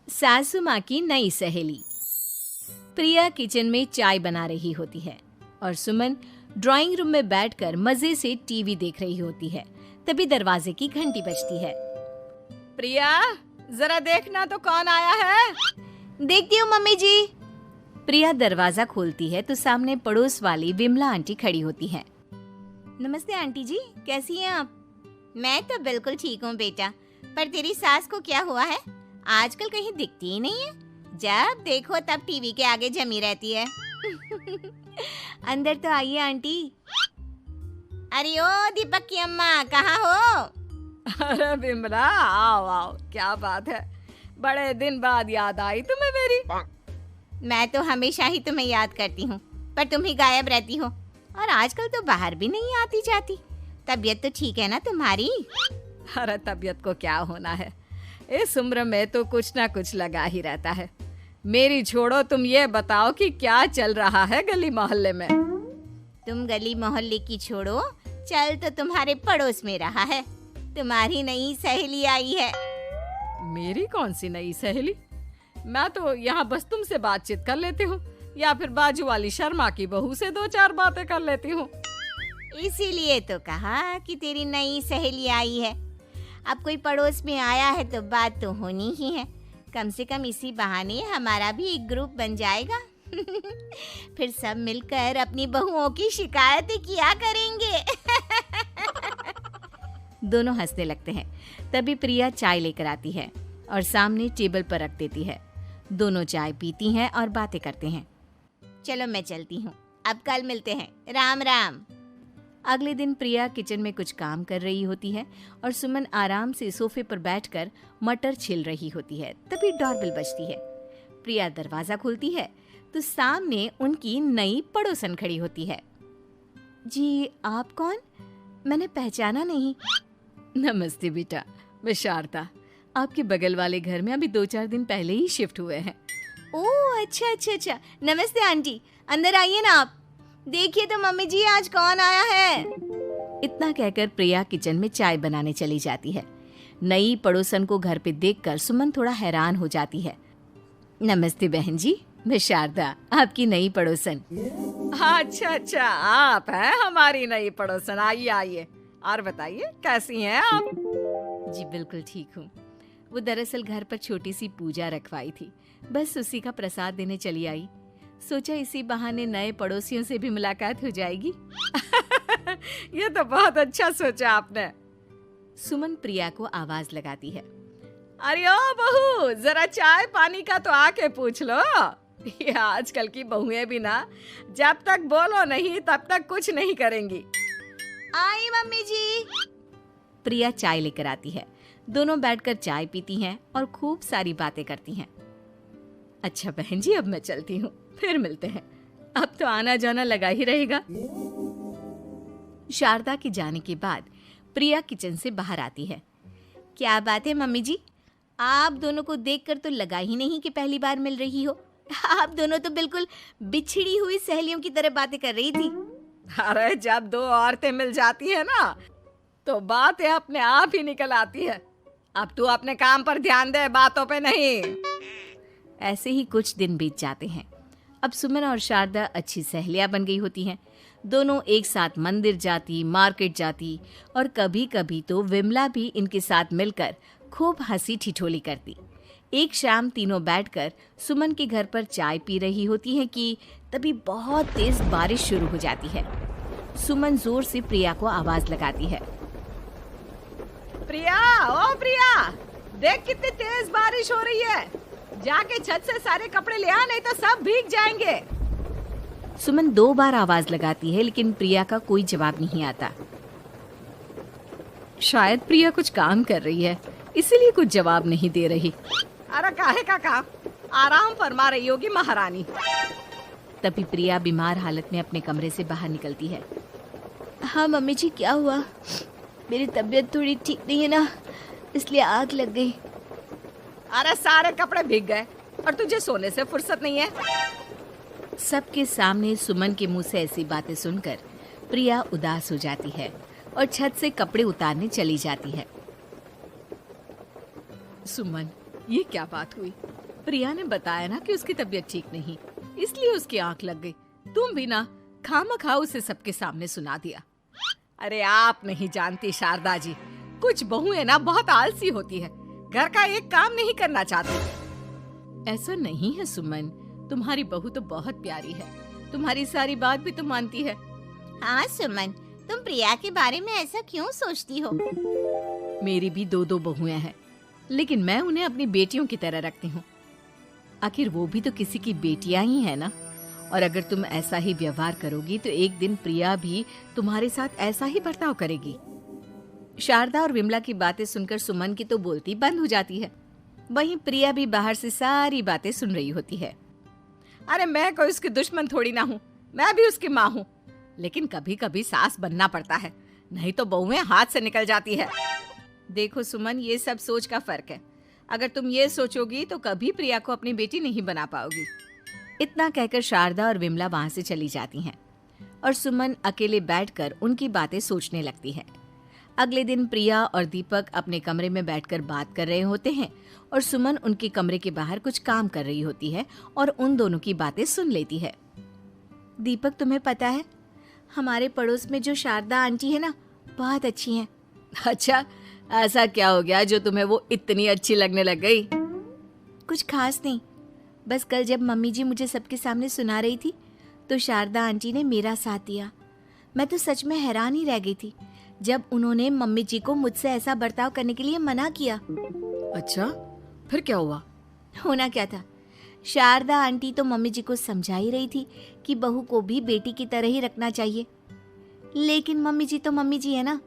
सासू माँ की नई सहेली। प्रिया किचन में चाय बना रही होती है और सुमन ड्राइंग रूम में बैठकर मजे से टीवी देख रही होती है। तभी दरवाजे की घंटी बजती है। प्रिया, जरा देखना तो कौन आया है। देखती हूँ मम्मी जी। प्रिया दरवाजा खोलती है तो सामने पड़ोस वाली विमला आंटी खड़ी होती है। नमस्ते आंटी जी, कैसी हैं आप? मैं तो बिल्कुल ठीक हूँ बेटा, पर तेरी सास को क्या हुआ है? आजकल कहीं दिखती ही नहीं है। जब देखो तब टीवी के आगे जमी रहती है। अंदर तो आइए आंटी। अरे ओ दीपक की अम्मा, कहाँ हो? अरे विमला, आओ आओ, क्या बात है, बड़े दिन बाद याद आई तुम्हें मेरी। मैं तो हमेशा ही तुम्हें याद करती हूँ, पर तुम ही गायब रहती हो और आजकल तो बाहर भी नहीं आती जाती। तबीयत तो ठीक है ना तुम्हारी? अरे तबीयत को क्या होना है, इस उम्र में तो कुछ ना कुछ लगा ही रहता है। मेरी छोड़ो, तुम ये बताओ कि क्या चल रहा है गली मोहल्ले में। तुम गली मोहल्ले की छोड़ो, चल तो तुम्हारे पड़ोस में रहा है। तुम्हारी नई सहेली आई है। मेरी कौन सी नई सहेली? मैं तो यहाँ बस तुमसे बातचीत कर लेती हूँ या फिर बाजू वाली शर्मा की बहू से दो चार बातें कर लेती हूँ। इसीलिए तो कहा कि तेरी नई सहेली आई है। अब कोई पड़ोस में आया है तो बात तो होनी ही है। कम से कम इसी बहाने हमारा भी एक ग्रुप बन जाएगा। फिर सब मिलकर अपनी बहुओं की शिकायतें किया करेंगे। दोनों हंसने लगते हैं। तभी प्रिया चाय लेकर आती है और सामने टेबल पर रख देती है। दोनों चाय पीती हैं और बातें करते हैं। चलो मैं चलती हूँ, अब कल मिलते हैं। राम राम। अगले दिन प्रिया किचन में कुछ काम कर रही होती है और सुमन आराम से सोफे पर बैठकर मटर छिल रही होती है। तभी डोरबेल बजती है। प्रिया दरवाजा खोलती है तो सामने उनकी नई पड़ोसन खड़ी होती है। जी, आप कौन? मैंने पहचाना नहीं। नमस्ते बेटा, मैं शारदा, आपके बगल वाले घर में अभी 2-4 दिन पहले ही शिफ्ट हुए हैं। ओह अच्छा अच्छा अच्छा, नमस्ते आंटी, अंदर आइए ना आप। देखिए तो मम्मी जी, आज कौन आया है। इतना कहकर प्रिया किचन में चाय बनाने चली जाती है। नई पड़ोसन को घर पे देखकर सुमन थोड़ा हैरान हो जाती है। नमस्ते बहन जी, मैं शारदा, आपकी नई पड़ोसन। अच्छा अच्छा, आप हैं हमारी नई पड़ोसन। आइए आइए, और बताइए कैसी हैं आप? जी बिल्कुल ठीक हूँ। वो दरअसल घर पर छोटी सी पूजा रखवाई थी, बस उसी का प्रसाद देने चली आई। सोचा इसी बहाने नए पड़ोसियों से भी मुलाकात हो जाएगी। ये तो बहुत अच्छा सोचा आपने। सुमन प्रिया को आवाज लगाती है। अरे ओ बहू, जरा चाय पानी का तो आके पूछ लो। ये आजकल की बहुएं भी ना, जब तक बोलो नहीं तब तक कुछ नहीं करेंगी। आई मम्मी जी। प्रिया चाय लेकर आती है। दोनों बैठकर चाय पीती हैं और खूब सारी बातें करती हैं। अच्छा बहन जी, अब मैं चलती हूँ, फिर मिलते हैं। अब तो आना जाना लगा ही रहेगा। शारदा के जाने के बाद प्रिया किचन से बाहर आती है। क्या बात है मम्मी जी, आप दोनों को देखकर तो लगा ही नहीं कि पहली बार मिल रही हो। आप दोनों तो बिल्कुल बिछड़ी हुई सहेलियों की तरह बातें कर रही थी। अरे जब दो औरतें मिल जाती है ना, तो बातें अपने आप ही निकल आती है। अब तू अपने काम पर ध्यान दे, बातों पे नहीं। ऐसे ही कुछ दिन बीत जाते हैं। अब सुमन और शारदा अच्छी सहेलियां बन गई होती हैं। दोनों एक साथ मंदिर जाती, मार्केट जाती और कभी कभी तो विमला भी इनके साथ मिलकर खूब हंसी ठिठोली करती। एक शाम तीनों बैठकर सुमन के घर पर चाय पी रही होती हैं कि तभी बहुत तेज बारिश शुरू हो जाती है। सुमन जोर से प्रिया को आवाज लगाती है। प्रिया, ओ प्रिया, देख कितनी तेज बारिश हो रही है। जाके छत से सारे कपड़े ले आ, नहीं तो सब भीग जाएंगे। सुमन 2 बार आवाज लगाती है लेकिन प्रिया का कोई जवाब नहीं आता। शायद प्रिया कुछ काम कर रही है, इसीलिए कुछ जवाब नहीं दे रही। अरे काहे का काम, आराम फरमा रही होगी महारानी। तभी प्रिया बीमार हालत में अपने कमरे से बाहर निकलती है। हाँ मम्मी जी, क्या हुआ? मेरी तबीयत थोड़ी ठीक नहीं है ना, इसलिए आग लग गई। अरे सारे कपड़े भीग गए और तुझे सोने से फुर्सत नहीं है। सबके सामने सुमन के मुंह से ऐसी बातें सुनकर प्रिया उदास हो जाती है और छत से कपड़े उतारने चली जाती है। सुमन, ये क्या बात हुई? प्रिया ने बताया ना कि उसकी तबीयत ठीक नहीं, इसलिए उसकी आंख लग गई। तुम भी ना खामखा उसे सबके सामने सुना दिया। अरे आप नहीं जानती शारदा जी, कुछ बहुएं ना बहुत आलसी होती है, घर का एक काम नहीं करना चाहती। ऐसा नहीं है सुमन, तुम्हारी बहू तो बहुत प्यारी है, तुम्हारी सारी बात भी तो मानती है। हाँ सुमन, तुम प्रिया के बारे में ऐसा क्यों सोचती हो? मेरी भी दो बहुएं हैं, लेकिन मैं उन्हें अपनी बेटियों की तरह रखती हूँ। आखिर वो भी तो किसी की बेटियां ही है ना। और अगर तुम ऐसा ही व्यवहार करोगी तो एक दिन प्रिया भी तुम्हारे साथ ऐसा ही बर्ताव करेगी। शारदा और विमला की बातें सुनकर सुमन की तो बोलती बंद हो जाती है। वहीं प्रिया भी बाहर से सारी बातें सुन रही होती है। अरे मैं कोई उसकी दुश्मन थोड़ी ना हूँ, मैं भी उसकी माँ हूँ, लेकिन कभी कभी सास बनना पड़ता है, नहीं तो बहुएं हाथ से निकल जाती है। देखो सुमन, ये सब सोच का फर्क है। अगर तुम ये सोचोगी तो कभी प्रिया को अपनी बेटी नहीं बना पाओगी। इतना कहकर शारदा और विमला वहां से चली जाती हैं और सुमन अकेले बैठकर उनकी बातें सोचने लगती है। अगले दिन प्रिया और दीपक अपने कमरे में बैठकर बात कर रहे होते हैं और सुमन उनके कमरे के बाहर कुछ काम कर रही होती है और उन दोनों की बातें सुन लेती है। दीपक, तुम्हें पता है हमारे पड़ोस में जो शारदा आंटी है ना, बहुत अच्छी हैं। अच्छा, ऐसा क्या हो गया जो तुम्हें वो इतनी अच्छी लगने लग गई? कुछ खास नहीं, बस कल जब मम्मी जी मुझे सबके सामने सुना रही थी तो शारदा आंटी ने मेरा साथ दिया। मैं तो सच में हैरान ही रह गई थी जब उन्होंने मम्मी जी को मुझसे ऐसा बर्ताव करने के लिए मना किया। अच्छा, फिर क्या हुआ? होना क्या था, शारदा आंटी तो मम्मी जी को समझा ही रही थी कि बहू को भी बेटी की तरह ही रखना चाहिए, लेकिन मम्मी जी तो मम्मी जी है ना,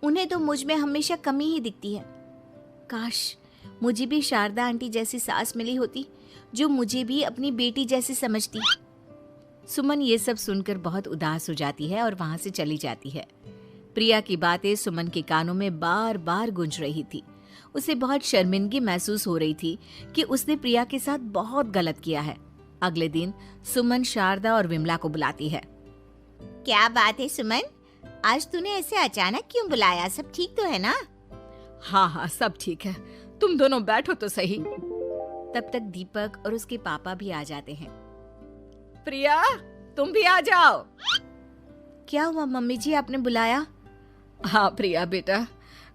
उन्हें तो मुझ में हमेशा कमी ही दिखती है। काश मुझे भी शारदा आंटी जैसी सास मिली होती जो मुझे भी अपनी बेटी जैसी समझती। सुमन ये सब सुनकर बहुत उदास हो जाती है और वहां से चली जाती है। प्रिया की बातें सुमन के कानों में बार बार गूंज रही थी। उसे बहुत शर्मिंदगी महसूस हो रही थी कि उसने प्रिया के साथ बहुत गलत किया है। अगले दिन सुमन शारदा और विमला को बुलाती है। क्या बात है सुमन, आज तूने ऐसे अचानक क्यों बुलाया? सब ठीक तो है ना? हाँ, सब ठीक है, तुम दोनों बैठो तो सही। तब तक दीपक और उसके पापा भी आ जाते हैं। प्रिया, तुम भी आ जाओ। क्या हुआ मम्मी जी, आपने बुलाया? हाँ प्रिया बेटा,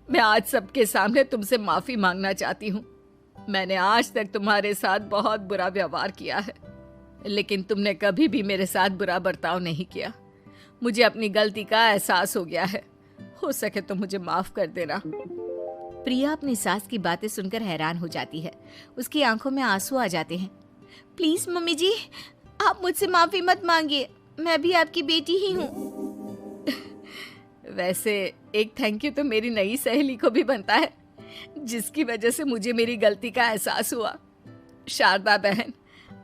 मैं आज सबके सामने तुमसे माफी मांगना चाहती हूँ। मैंने आज तक तुम्हारे साथ बहुत बुरा व्यवहार किया है, लेकिन तुमने कभी भी मेरे साथ बुरा बर्ताव नहीं किया। मुझे अपनी गलती का एहसास हो गया है, हो सके तो मुझे माफ कर देना। प्रिया अपनी सास की बातें सुनकर हैरान हो जाती है। उसकी आंखों में आंसू आ जाते हैं। प्लीज मम्मी जी, आप मुझसे माफी मत मांगिए, मैं भी आपकी बेटी ही हूँ। वैसे एक थैंक यू तो मेरी नई सहेली को भी बनता है, जिसकी वजह से मुझे मेरी गलती का एहसास हुआ। शारदा बहन,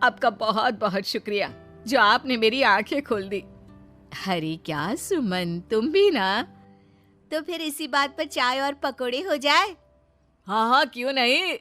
आपका बहुत बहुत शुक्रिया जो आपने मेरी आंखें खोल दी। अरे क्या सुमन, तुम भी ना? तो फिर इसी बात पर चाय और पकोड़े हो जाए? हाँ, क्यों नहीं।